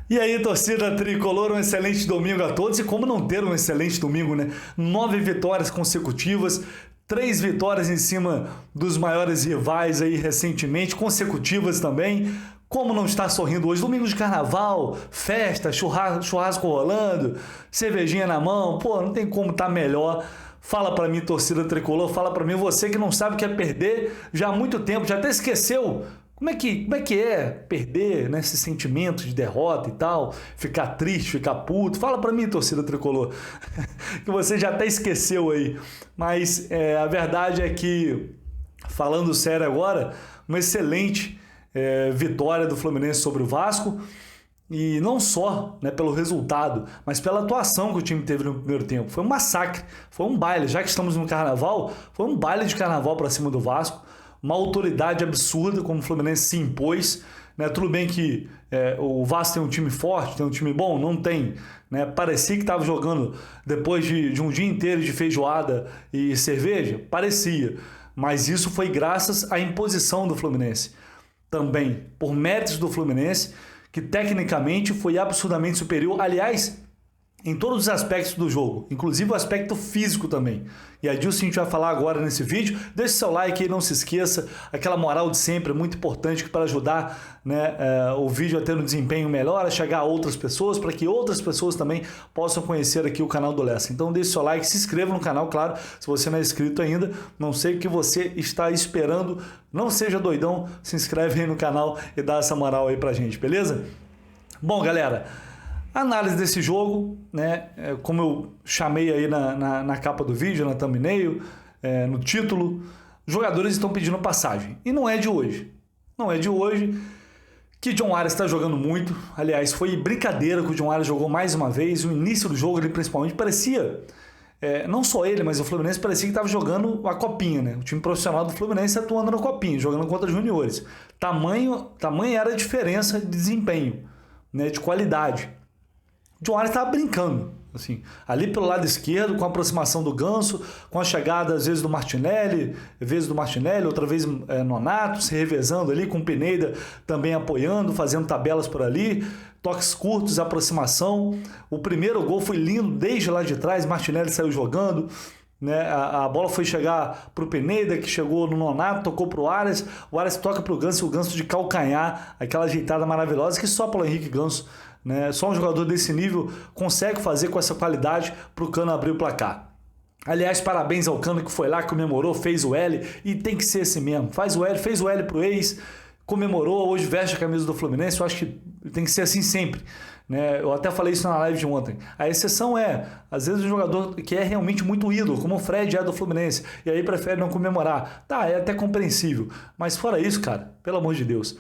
E aí, torcida tricolor, um excelente domingo a todos. E como não ter um excelente domingo, né? 9 vitórias consecutivas, 3 vitórias em cima dos maiores rivais aí recentemente, consecutivas também. Como não estar sorrindo hoje? Domingo de carnaval, festa, churrasco rolando, cervejinha na mão. Pô, não tem como estar melhor. Fala pra mim, torcida tricolor, fala pra mim, você que não sabe o que é perder já há muito tempo, já até esqueceu. Como é que é perder, né, esse sentimento de derrota e tal, ficar triste, ficar puto? Fala pra mim, torcida tricolor, que você já até esqueceu aí. Mas a verdade é que, falando sério agora, uma excelente vitória do Fluminense sobre o Vasco. E não só, né, pelo resultado, mas pela atuação que o time teve no primeiro tempo. Foi um massacre, foi um baile. Já que estamos no carnaval, foi um baile de carnaval para cima do Vasco. Uma autoridade absurda como o Fluminense se impôs. Né? Tudo bem que o Vasco tem um time forte, tem um time bom? Não tem. Né? Parecia que estava jogando depois de um dia inteiro de feijoada e cerveja? Parecia. Mas isso foi graças à imposição do Fluminense. Também, por méritos do Fluminense, que tecnicamente foi absurdamente superior, aliás, em todos os aspectos do jogo, inclusive o aspecto físico também. E é disso que a gente vai falar agora nesse vídeo. Deixe seu like aí, não se esqueça, aquela moral de sempre, é muito importante para ajudar, né, o vídeo a ter um desempenho melhor, a chegar a outras pessoas, para que outras pessoas também possam conhecer aqui o canal do Lessa. Então deixe seu like, se inscreva no canal, claro, se você não é inscrito ainda, não sei o que você está esperando, não seja doidão, se inscreve aí no canal e dá essa moral aí pra gente, beleza? Bom, galera, análise desse jogo, né? Como eu chamei aí na capa do vídeo, na thumbnail, no título, os jogadores estão pedindo passagem. E não é de hoje. Não é de hoje que John Arias está jogando muito. Aliás, foi brincadeira que o John Arias jogou mais uma vez. O início do jogo, ele principalmente, parecia... não só ele, mas o Fluminense parecia que estava jogando a copinha, né? O time profissional do Fluminense atuando na copinha, jogando contra juniores. Tamanha era a diferença de desempenho, né? De qualidade. O John Arias estava brincando, assim, ali pelo lado esquerdo, com a aproximação do Ganso, com a chegada às vezes do Martinelli, outra vez Nonato, se revezando ali, com o Pineda também apoiando, fazendo tabelas por ali, toques curtos, aproximação. O primeiro gol foi lindo desde lá de trás, Martinelli saiu jogando, né? A bola foi chegar para o Pineda, que chegou no Nonato, tocou para o Arias toca para o Ganso de calcanhar, aquela ajeitada maravilhosa que só Paulo Henrique Ganso, né? Só um jogador desse nível consegue fazer com essa qualidade para o Cano abrir o placar. Aliás, parabéns ao Cano que foi lá, comemorou, fez o L, e tem que ser assim mesmo. Fez o L pro ex, comemorou, hoje veste a camisa do Fluminense. Eu acho que tem que ser assim sempre, né? Eu até falei isso na live de ontem. A exceção às vezes, um jogador que é realmente muito ídolo, como o Fred é do Fluminense, e aí prefere não comemorar. Tá, é até compreensível. Mas fora isso, cara, pelo amor de Deus.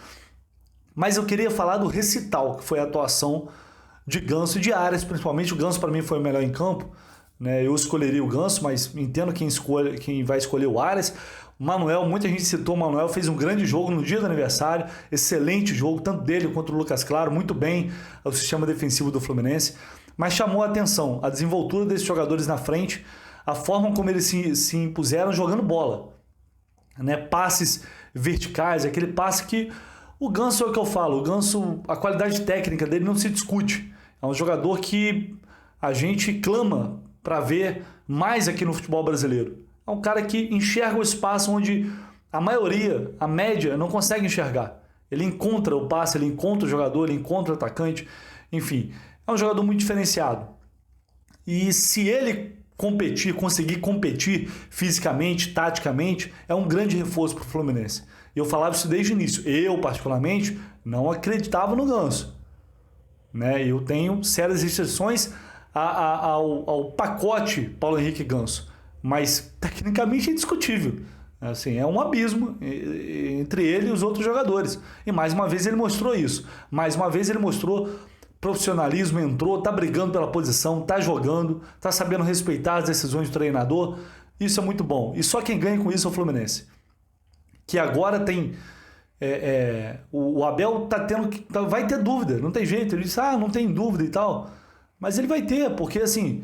Mas eu queria falar do recital, que foi a atuação de Ganso e de Arias, principalmente. O Ganso para mim foi o melhor em campo, né? Eu escolheria o Ganso, mas entendo quem vai escolher o Arias. O Manuel, muita gente citou o Manuel, fez um grande jogo no dia do aniversário, excelente jogo, tanto dele quanto do Lucas Claro, muito bem ao sistema defensivo do Fluminense, mas chamou a atenção a desenvoltura desses jogadores na frente, a forma como eles se impuseram jogando bola, né? Passes verticais, aquele passe que o Ganso é o que eu falo, o Ganso, a qualidade técnica dele não se discute, é um jogador que a gente clama para ver mais aqui no futebol brasileiro. É um cara que enxerga o espaço onde a maioria, a média, não consegue enxergar. Ele encontra o passe, ele encontra o jogador, ele encontra o atacante, enfim. É um jogador muito diferenciado. E se ele conseguir competir fisicamente, taticamente, é um grande reforço para o Fluminense. E eu falava isso desde o início. Eu, particularmente, não acreditava no Ganso, né? Eu tenho sérias restrições ao pacote Paulo Henrique Ganso. Mas tecnicamente é indiscutível. Assim, é um abismo entre ele e os outros jogadores. E mais uma vez ele mostrou isso. Mais uma vez ele mostrou profissionalismo, entrou, tá brigando pela posição, tá jogando, tá sabendo respeitar as decisões do treinador. Isso é muito bom. E só quem ganha com isso é o Fluminense. Que agora tem... o Abel vai ter dúvida, não tem jeito. Ele disse, não tem dúvida e tal. Mas ele vai ter, porque assim...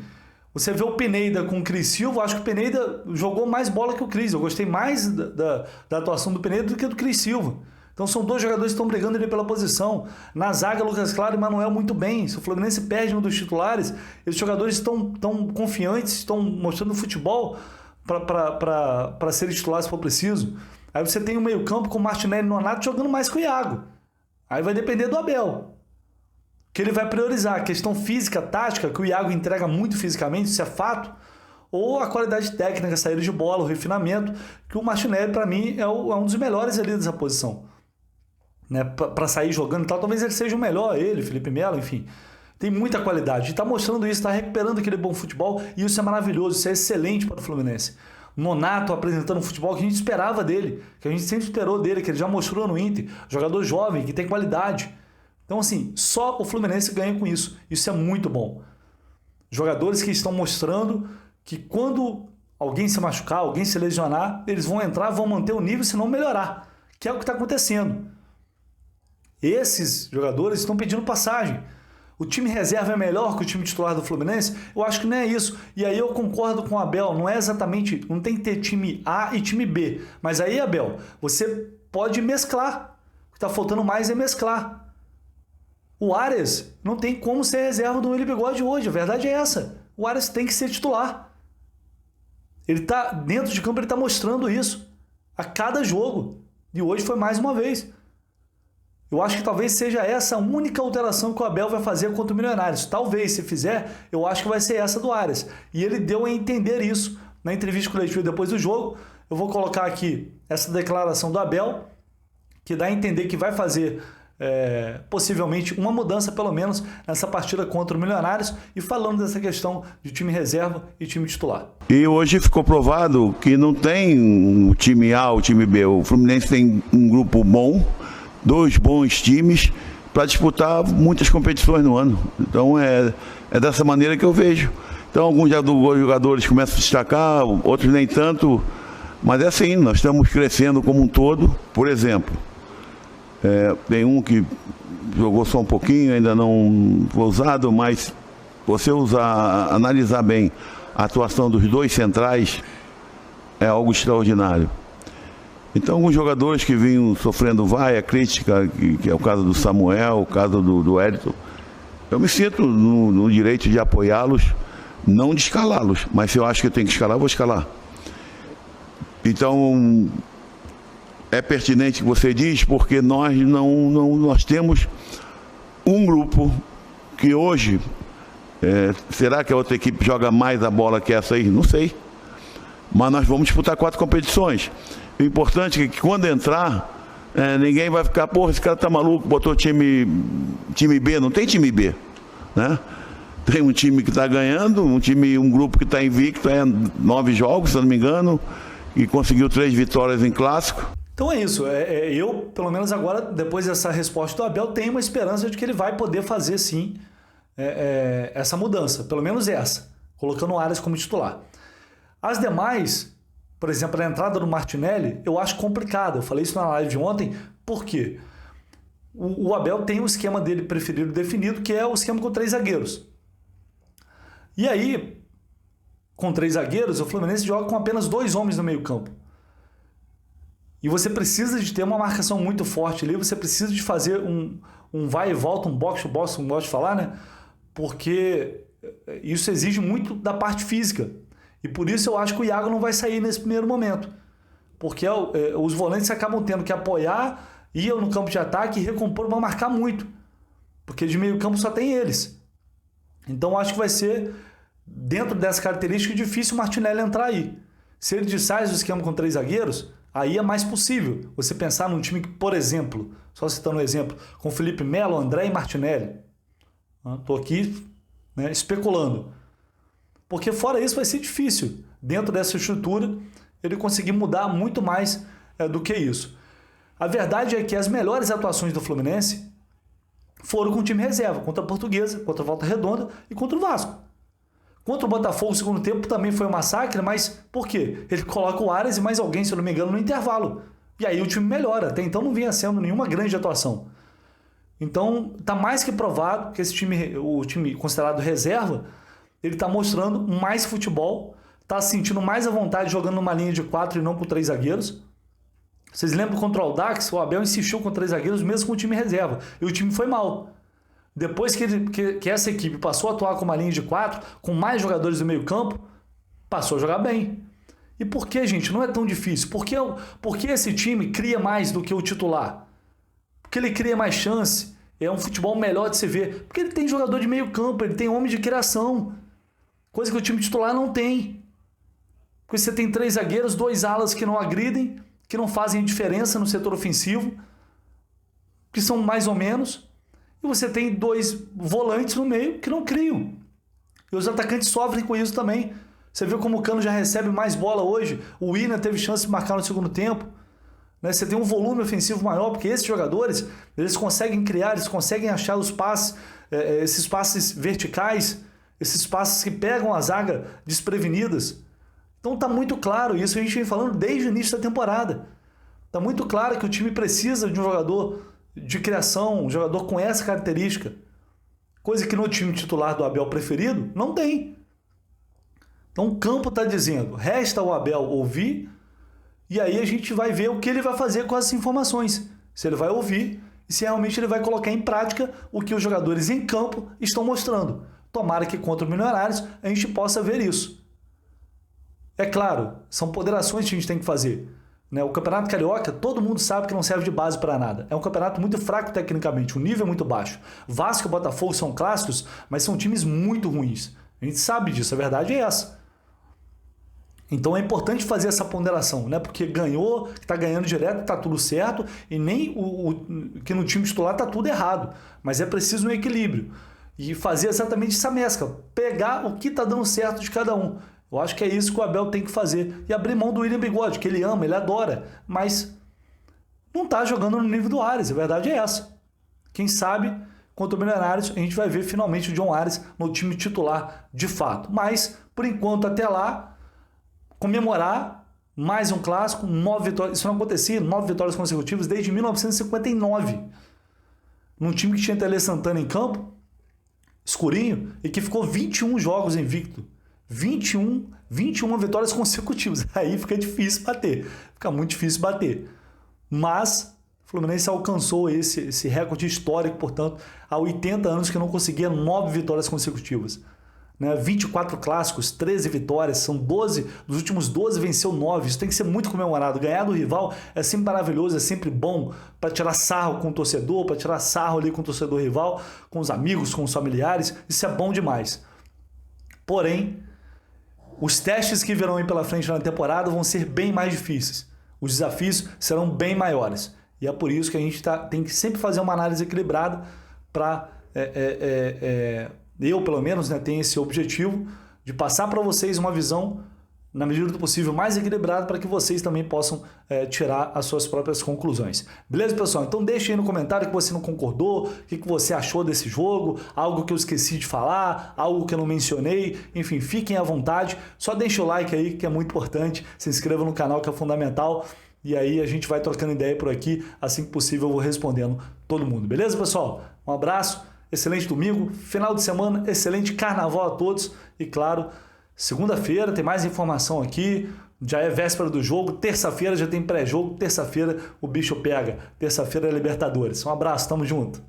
Você vê o Pineda com o Cris Silva, acho que o Pineda jogou mais bola que o Cris. Eu gostei mais da atuação do Pineda do que do Cris Silva. Então são dois jogadores que estão brigando ali pela posição. Na zaga, Lucas Claro e Manuel muito bem. Se o Fluminense perde um dos titulares, esses jogadores estão confiantes, estão mostrando futebol para serem titulares se for preciso. Aí você tem o meio-campo com o Martinelli e Nonato jogando mais que o Iago. Aí vai depender do Abel. Que ele vai priorizar a questão física, tática, que o Iago entrega muito fisicamente, isso é fato, ou a qualidade técnica, a saída de bola, o refinamento, que o Martinelli, para mim, é um dos melhores ali dessa posição. Né? Para sair jogando e tal, talvez ele seja o melhor, ele, Felipe Melo, enfim. Tem muita qualidade. E está mostrando isso, está recuperando aquele bom futebol, e isso é maravilhoso, isso é excelente para o Fluminense. Nonato apresentando um futebol que a gente esperava dele, que a gente sempre esperou dele, que ele já mostrou no Inter, jogador jovem, que tem qualidade. Então, assim, só o Fluminense ganha com isso. Isso é muito bom. Jogadores que estão mostrando que quando alguém se machucar, alguém se lesionar, eles vão entrar, vão manter o nível, se não melhorar. Que é o que está acontecendo. Esses jogadores estão pedindo passagem. O time reserva é melhor que o time titular do Fluminense? Eu acho que não é isso. E aí eu concordo com o Abel. Não é exatamente... Não tem que ter time A e time B. Mas aí, Abel, você pode mesclar. O que está faltando mais é mesclar. O Arias não tem como ser reserva do Willy Bigode hoje. A verdade é essa. O Arias tem que ser titular. Ele está dentro de campo, ele está mostrando isso a cada jogo. E hoje foi mais uma vez. Eu acho que talvez seja essa a única alteração que o Abel vai fazer contra o Milionários. Talvez, se fizer, eu acho que vai ser essa do Arias. E ele deu a entender isso na entrevista coletiva depois do jogo. Eu vou colocar aqui essa declaração do Abel, que dá a entender que vai fazer possivelmente uma mudança, pelo menos, nessa partida contra o Milionários, e falando dessa questão de time reserva e time titular. E hoje ficou provado que não tem um time A ou time B. O Fluminense tem um grupo bom, 2 bons times para disputar muitas competições no ano. Então é dessa maneira que eu vejo. Então alguns jogadores começam a destacar, outros nem tanto, mas é assim, nós estamos crescendo como um todo. Por exemplo, tem um que jogou só um pouquinho, ainda não foi usado, mas você analisar bem a atuação dos 2 centrais é algo extraordinário. Então, alguns jogadores que vinham sofrendo a crítica, que é o caso do Samuel, o caso do Edson, eu me sinto no direito de apoiá-los, não de escalá-los, mas se eu acho que eu tenho que escalar, eu vou escalar. Então, é pertinente o que você diz, porque nós temos um grupo que hoje, será que a outra equipe joga mais a bola que essa aí? Não sei. Mas nós vamos disputar 4 competições. O importante é que quando entrar, ninguém vai ficar, porra, esse cara tá maluco, botou time B. Não tem time B, né? Tem um time que está ganhando, um grupo que está invicto, 9 jogos, se eu não me engano, e conseguiu 3 vitórias em clássico. Então é isso. Eu, pelo menos agora, depois dessa resposta do Abel, tenho uma esperança de que ele vai poder fazer, sim, essa mudança. Pelo menos essa, colocando o Arias como titular. As demais, por exemplo, a entrada do Martinelli, eu acho complicada. Eu falei isso na live de ontem, por quê? O Abel tem o esquema dele preferido definido, que é o esquema com 3 zagueiros. E aí, com 3 zagueiros, o Fluminense joga com apenas 2 homens no meio campo. E você precisa de ter uma marcação muito forte ali, você precisa de fazer um vai e volta, um box-to-box, como gosto de falar, né? Porque isso exige muito da parte física. E por isso eu acho que o Iago não vai sair nesse primeiro momento. Porque os volantes acabam tendo que apoiar, ir no campo de ataque e recompor para marcar muito. Porque de meio campo só tem eles. Então eu acho que vai ser, dentro dessa característica, difícil o Martinelli entrar aí. Se ele desfaz o esquema com 3 zagueiros, aí é mais possível você pensar num time que, por exemplo, só citando um exemplo, com Felipe Melo, André e Martinelli. Estou aqui, né, especulando. Porque fora isso vai ser difícil, dentro dessa estrutura, ele conseguir mudar muito mais do que isso. A verdade é que as melhores atuações do Fluminense foram com o time reserva, contra a Portuguesa, contra a Volta Redonda e contra o Vasco. Contra o Botafogo, o segundo tempo também foi um massacre, mas por quê? Ele coloca o Arias e mais alguém, se eu não me engano, no intervalo. E aí o time melhora. Até então não vinha sendo nenhuma grande atuação. Então está mais que provado que esse time, o time considerado reserva, ele está mostrando mais futebol, está se sentindo mais à vontade jogando numa linha de 4 e não com 3 zagueiros. Vocês lembram contra o Audax? O Abel insistiu com 3 zagueiros, mesmo com o time reserva. E o time foi mal. Depois que essa equipe passou a atuar com uma linha de 4, com mais jogadores do meio campo, passou a jogar bem. E por que, gente? Não é tão difícil. Por que esse time cria mais do que o titular? Porque ele cria mais chance. É um futebol melhor de se ver. Porque ele tem jogador de meio campo, ele tem homem de criação. Coisa que o time titular não tem. Porque você tem 3 zagueiros, 2 alas que não agridem, que não fazem diferença no setor ofensivo, que são mais ou menos. E você tem 2 volantes no meio que não criam. E os atacantes sofrem com isso também. Você viu como o Cano já recebe mais bola hoje. O Willian teve chance de marcar no segundo tempo. Você tem um volume ofensivo maior, porque esses jogadores, eles conseguem criar, eles conseguem achar os passes, esses passes verticais, esses passes que pegam a zaga desprevenidas. Então tá muito claro, isso a gente vem falando desde o início da temporada. Tá muito claro que o time precisa de um jogador de criação, um jogador com essa característica. Coisa que no time titular do Abel preferido, não tem. Então o campo está dizendo, resta o Abel ouvir, e aí a gente vai ver o que ele vai fazer com essas informações. Se ele vai ouvir e se realmente ele vai colocar em prática o que os jogadores em campo estão mostrando. Tomara que contra o Milionários a gente possa ver isso. É claro, são ponderações que a gente tem que fazer. O Campeonato Carioca, todo mundo sabe que não serve de base para nada. É um campeonato muito fraco tecnicamente, o nível é muito baixo. Vasco e Botafogo são clássicos, mas são times muito ruins. A gente sabe disso, a verdade é essa. Então é importante fazer essa ponderação, porque ganhou, que está ganhando direto, está tudo certo, e nem que no time titular está tudo errado. Mas é preciso um equilíbrio. E fazer exatamente essa mescla, pegar o que está dando certo de cada um. Eu acho que é isso que o Abel tem que fazer. E abrir mão do William Bigode, que ele ama, ele adora, mas não está jogando no nível do Ares, a verdade é essa. Quem sabe, contra o Milionários, a gente vai ver finalmente o John Ares no time titular de fato. Mas, por enquanto, até lá, comemorar mais um clássico, 9 vitórias. Isso não acontecia, 9 vitórias consecutivas desde 1959. Num time que tinha Tele Santana em campo, escurinho, e que ficou 21 jogos invicto. 21 vitórias consecutivas. Aí fica difícil bater. Fica muito difícil bater. Mas o Fluminense alcançou esse recorde histórico, portanto, há 80 anos que não conseguia 9 vitórias consecutivas. 24 clássicos, 13 vitórias, são 12, dos últimos 12 venceu 9, isso tem que ser muito comemorado. Ganhar do rival é sempre maravilhoso, é sempre bom para tirar sarro com o torcedor, para tirar sarro ali com o torcedor rival, com os amigos, com os familiares, isso é bom demais. Porém, os testes que virão aí pela frente na temporada vão ser bem mais difíceis, os desafios serão bem maiores, e é por isso que a gente tem que sempre fazer uma análise equilibrada para... eu, pelo menos, tenho esse objetivo de passar para vocês uma visão, na medida do possível, mais equilibrada para que vocês também possam tirar as suas próprias conclusões. Beleza, pessoal? Então deixe aí no comentário que você não concordou, o que você achou desse jogo, algo que eu esqueci de falar, algo que eu não mencionei, enfim, fiquem à vontade. Só deixe o like aí, que é muito importante, se inscreva no canal, que é fundamental, e aí a gente vai trocando ideia por aqui, assim que possível eu vou respondendo todo mundo. Beleza, pessoal? Um abraço. Excelente domingo, final de semana, excelente carnaval a todos e claro, segunda-feira tem mais informação aqui, já é véspera do jogo, terça-feira já tem pré-jogo, terça-feira o bicho pega, terça-feira é Libertadores. Um abraço, tamo junto.